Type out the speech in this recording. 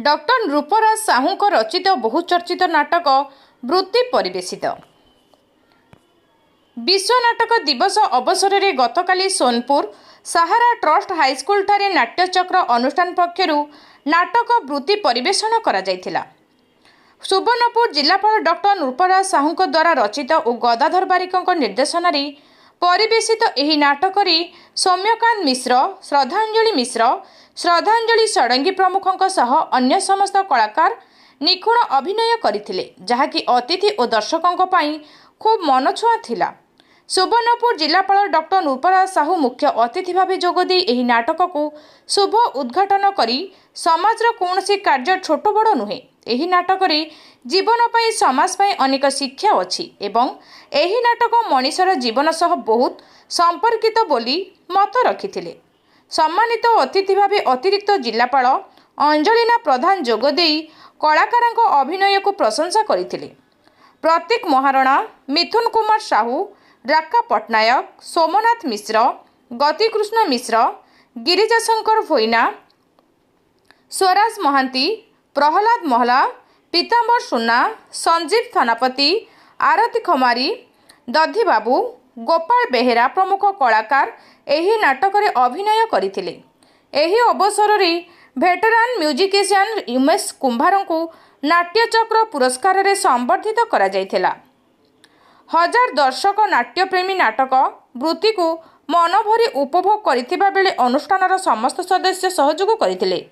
Doctor नृपराज Sahu रचित बहुचर्चित नाटक वृत्ति परिवेशित। विश्व नाटक दिवस अवसर में गतकाली सोनपुर सहारा ट्रस्ट हाईस्कल ठारे नाट्यचक्र अनुष्ठान पक्षर नाटक वृत्ति परिवेषण करा जायथिला। सुवर्णपुर जिलापाल डॉक्टर नृपराज साहू द्वारा रचित और गदाधर बारिक निर्देशन परिवेशित एही नाटक सौम्यकांत मिश्र, श्रद्धांजलि मिश्र, श्रद्धांजलि षडंगी प्रमुखों सह अन्य समस्त कलाकार निखुण अभिनय करथिले, जहाँकि अतिथि और दर्शकों पाई खूब मनछुआ थिला। सुवर्णपुर जिलापाल डॉक्टर नृपराज साहू मुख्य अतिथि भाव जोगदे एही नाटक को शुभ उद्घाटन करी समाजर कौनसी कार्य छोट बड़ नुहे, एही नाटक जीवन पाई समाज पाई अनेक शिक्षा अछि एवं एही नाटक मनीषर जीवन सह बहुत संपर्कित बोली मत रखिथिले। सम्मानित अतिथि भाव अतिरिक्त जिलापाल अंजलिना प्रधान जोगदे कलाकारों अभिनय को प्रशंसा करथिले। प्रतीक महारणा, मिथुन कुमार साहू, राका पट्टनायक, सोमनाथ मिश्र, गतिकृष्ण मिश्र, गिरिजाशंकर भोईना, स्वराज महांती, प्रहलाद महला, पीताम्बर सुना, संजीव थानापति, आरती खमारी, दधी बाबू, गोपाल बेहेरा प्रमुख कलाकार एही नाटक रे अभिनय करथिले। एही अवसर रे भेटरान म्यूजिशियन उमेश कुंभार को नाट्यचक्र पुरस्कार रे संबर्धित करा जायथिला। हजार दर्शक नाट्यप्रेमी नाटक वृत्ति को मनभरी उपभोग करथिबा बेले अनुष्ठानर समस्त सदस्य सहयोग करथिले।